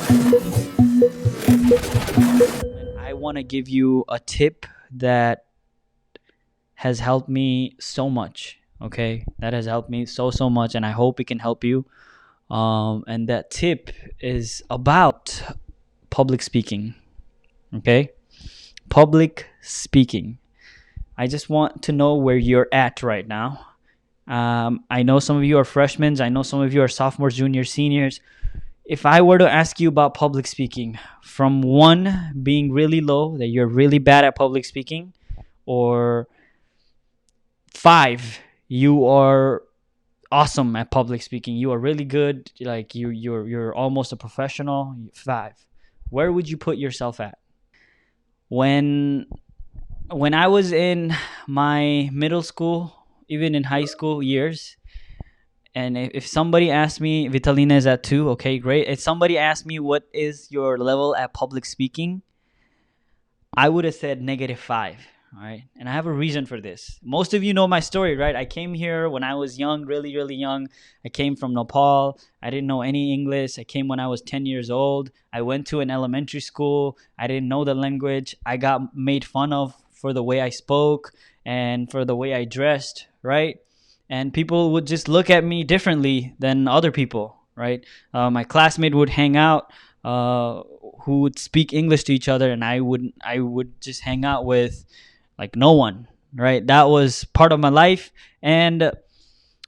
And I want to give you a tip that has helped me so much. Okay, that has helped me so much, and I hope it can help you. And that tip is about public speaking. Okay, public speaking. I just want to know where you're at right now. I know some of you are freshmen. I know some of you are sophomores, juniors, seniors. If I were to ask you about public speaking, from one being really low, that you're really bad at public speaking, or five, you are awesome at public speaking, you are really good, like you're almost a professional. Five, where would you put yourself at? When when I was in my middle school, even in high school years, and if somebody asked me, Vitalina is at 2, okay, great. If somebody asked me what is your level at public speaking, I would have said -5. All right. And I have a reason for this. Most of you know my story, right? I came here when I was young, really, really young. I came from Nepal. I didn't know any English. I came when I was 10 years old. I went to an elementary school. I didn't know the language. I got made fun of for the way I spoke and for the way I dressed, right? And people would just look at me differently than other people, right? My classmate would hang out, uh, who would speak English to each other, and I would just hang out with like no one, right? That was part of my life, and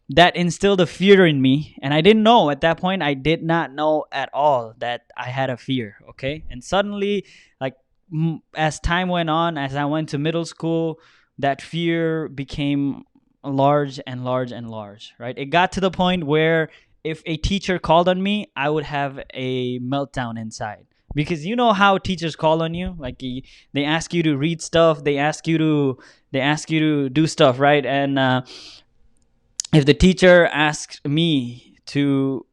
that instilled a fear in me, and I didn't know at that point. I did not know at all that I had a fear. Okay, and suddenly, like as time went on, as I went to middle school, that fear became large and large and large. Right, it got to the point where if a teacher called on me, I would have a meltdown inside, because you know how teachers call on you, like they ask you to read stuff, they ask you to do stuff, right? And if the teacher asked me to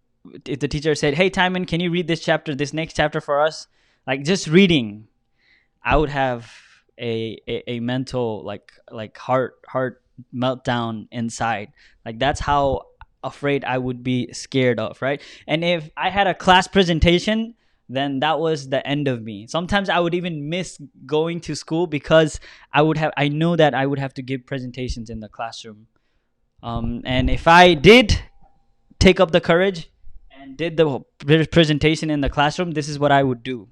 if the teacher said, "Hey Timon, can you read this next chapter for us?" Like just reading, I would have a mental, like heart meltdown inside. Like that's how afraid I would be, scared of, right? And if I had a class presentation, then that was the end of me. Sometimes I would even miss going to school because I knew that I would have to give presentations in the classroom. And if I did take up the courage and did the presentation in the classroom, this is what I would do.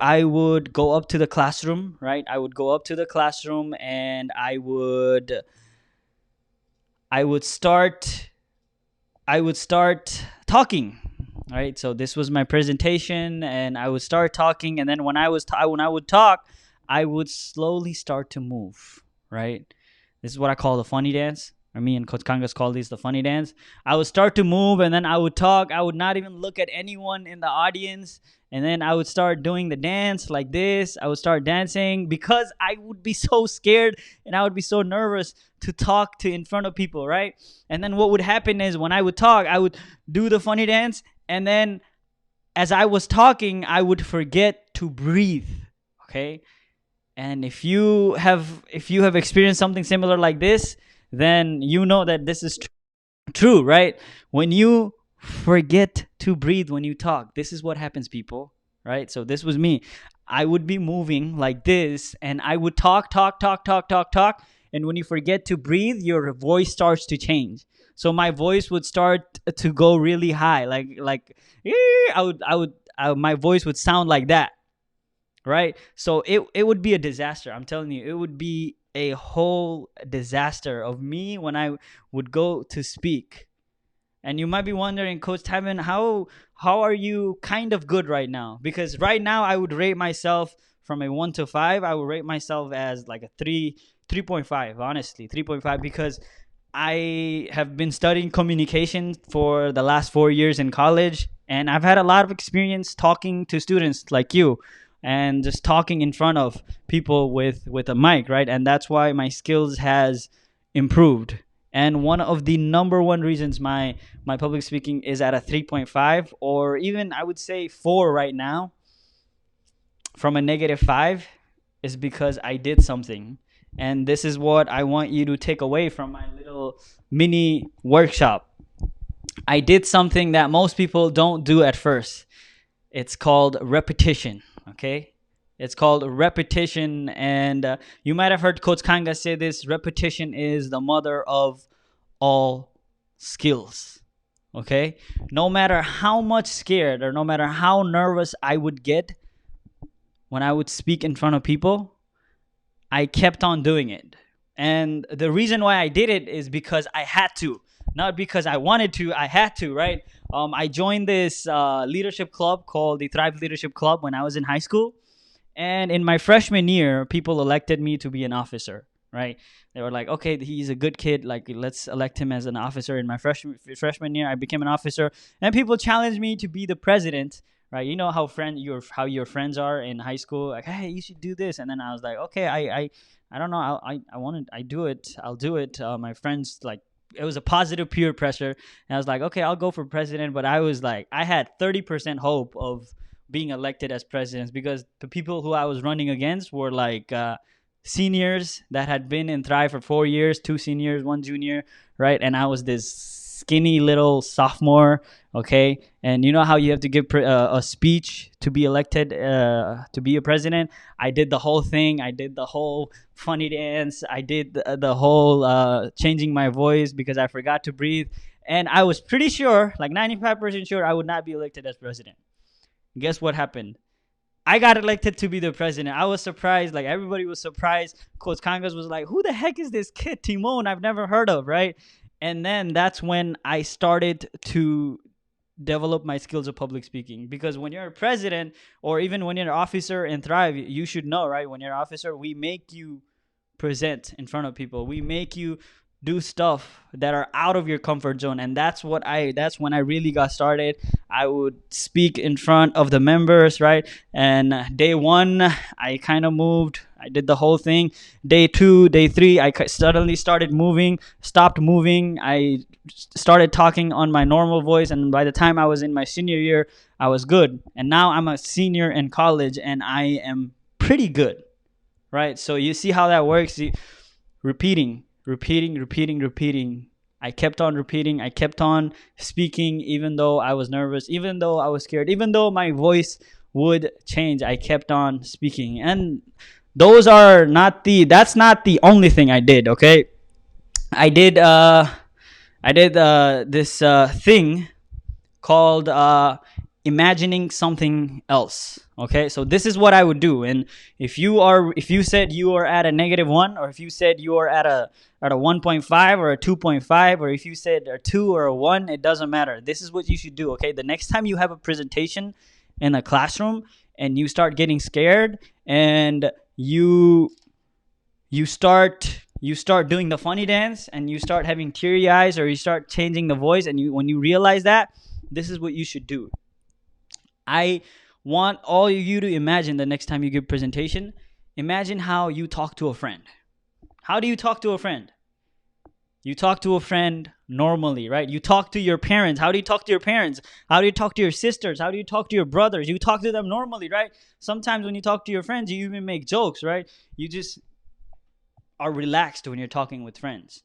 I would go up to the classroom, right? I would go up to the classroom, and I would start talking. All right, so this was my presentation, and I would start talking, and then when I would talk, I would slowly start to move. Right, this is what I call the funny dance. Or me and Coach Kangas call these the funny dance. I would start to move, and then I would talk. I would not even look at anyone in the audience, and then I would start doing the dance like this. I would start dancing because I would be so scared and I would be so nervous to talk to in front of people, right? And then what would happen is when I would talk, I would do the funny dance, and then as I was talking, I would forget to breathe. Okay? And if you have experienced something similar like this, then you know that this is true, right? When you forget to breathe when you talk, this is what happens, people, right? So this was me. I would be moving like this, and I would talk, talk, talk, talk, talk, talk. And when you forget to breathe, your voice starts to change. So my voice would start to go really high, like my voice would sound like that, right? So it would be a disaster. I'm telling you, it would be a whole disaster of me when I would go to speak. And you might be wondering, Coach Timon, how are you kind of good right now? Because right now I would rate myself from a 1 to 5. I would rate myself as like a 3.5, honestly, 3.5, because I have been studying communication for the last 4 years in college, and I've had a lot of experience talking to students like you, and just talking in front of people with a mic, right? And that's why my skills has improved. And one of the number one reasons my public speaking is at a 3.5, or even I would say 4 right now, from a -5, is because I did something. And this is what I want you to take away from my little mini workshop. I did something that most people don't do at first. It's called repetition. Okay, it's called repetition, and you might have heard Coach Kanga say this: repetition is the mother of all skills. Okay, no matter how much scared or no matter how nervous I would get when I would speak in front of people, I kept on doing it. And the reason why I did it is because I had to, not because I wanted to. I had to, right? I joined this leadership club called the Thrive Leadership Club when I was in high school. And in my freshman year, people elected me to be an officer, right? They were like, okay, he's a good kid. Like, let's elect him as an officer. In my freshman year, I became an officer. And people challenged me to be the president, right? You know how how your friends are in high school, like, hey, you should do this. And then I was like, okay, I don't know, I want to, I do it, I'll do it. My friends, like, it was a positive peer pressure, and I was like, okay, I'll go for president. But I was like, I had 30% hope of being elected as president because the people who I was running against were like seniors that had been in Thrive for 4 years, 2 seniors, 1 junior, right? And I was this skinny little sophomore, okay? And you know how you have to give a speech to be elected to be a president? I did the whole thing. I did the whole funny dance. I did the whole changing my voice because I forgot to breathe. And I was pretty sure, like 95% sure, I would not be elected as president. Guess what happened? I got elected to be the president. I was surprised. Like, everybody was surprised. Coach Kangas was like, who the heck is this kid, Timon? I've never heard of, right? And then that's when I started to develop my skills of public speaking. Because when you're a president, or even when you're an officer in Thrive, you should know, right? When you're an officer, we make you present in front of people. We make you do stuff that are out of your comfort zone, and that's when I really got started. I would speak in front of the members, right? And day 1, I kind of moved. I did the whole thing. Day 2, day 3, I suddenly started moving, stopped moving. I started talking on my normal voice, and by the time I was in my senior year, I was good. And now I'm a senior in college, and I am pretty good, right? So you see how that works. Repeating. I kept on repeating. I kept on speaking, even though I was nervous, even though I was scared, even though my voice would change. I kept on speaking. And that's not the only thing I did, okay? I did this thing called imagining something else. Okay, so this is what I would do. And if you said you are at a -1, or if you said you are at a 1.5 or a 2.5, or if you said a 2 or a 1, it doesn't matter. This is what you should do. Okay, the next time you have a presentation in a classroom and you start getting scared, and you start doing the funny dance, and you start having teary eyes, or you start changing the voice, and when you realize that, this is what you should do. I want all of you to imagine the next time you give a presentation, imagine how you talk to a friend. How do you talk to a friend? You talk to a friend normally, right? You talk to your parents. How do you talk to your parents? How do you talk to your sisters? How do you talk to your brothers? You talk to them normally, right? Sometimes when you talk to your friends, you even make jokes, right? You just are relaxed when you're talking with friends,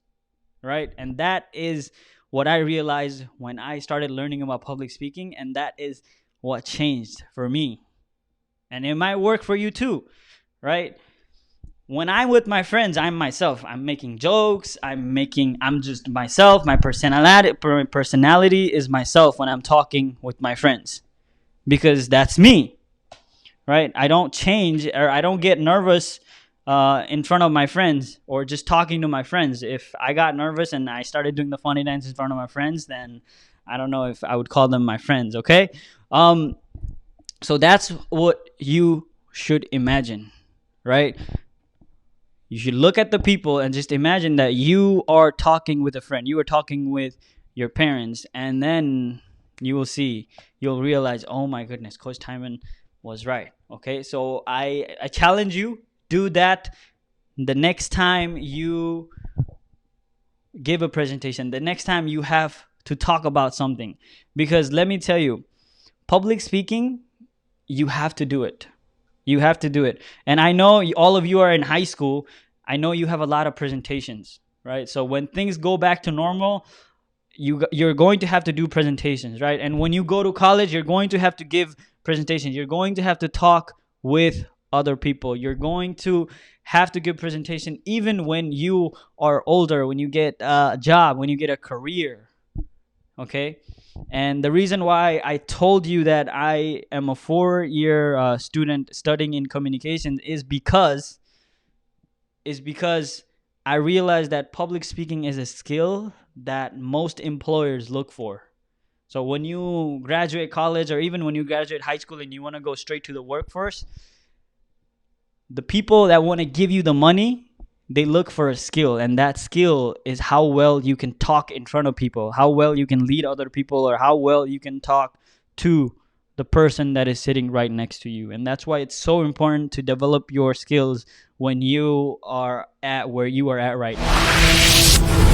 right? And that is what I realized when I started learning about public speaking, and that is what changed for me. And it might work for you too, right? When I'm with my friends, I'm myself. I'm making jokes. I'm just myself. My personality is myself when I'm talking with my friends, because that's me, right? I don't change, or I don't get nervous in front of my friends, or just talking to my friends. If I got nervous and I started doing the funny dance in front of my friends, then I don't know if I would call them my friends, okay? So that's what you should imagine, right? You should look at the people and just imagine that you are talking with a friend. You are talking with your parents, and then you'll realize, oh my goodness, Coach Timon was right, okay? So I challenge you, do that the next time you give a presentation, the next time you have to talk about something. Because let me tell you, public speaking, you have to do it. You have to do it. And I know all of you are in high school. I know you have a lot of presentations, right? So when things go back to normal, you're going to have to do presentations, right? And when you go to college, you're going to have to give presentations. You're going to have to talk with other people. You're going to have to give presentation even when you are older, when you get a job, when you get a career. Okay. And the reason why I told you that I am a 4-year student studying in communications is because I realized that public speaking is a skill that most employers look for. So when you graduate college, or even when you graduate high school and you want to go straight to the workforce, the people that want to give you the money, they look for a skill, and that skill is how well you can talk in front of people, how well you can lead other people, or how well you can talk to the person that is sitting right next to you. And that's why it's so important to develop your skills when you are at where you are at right now.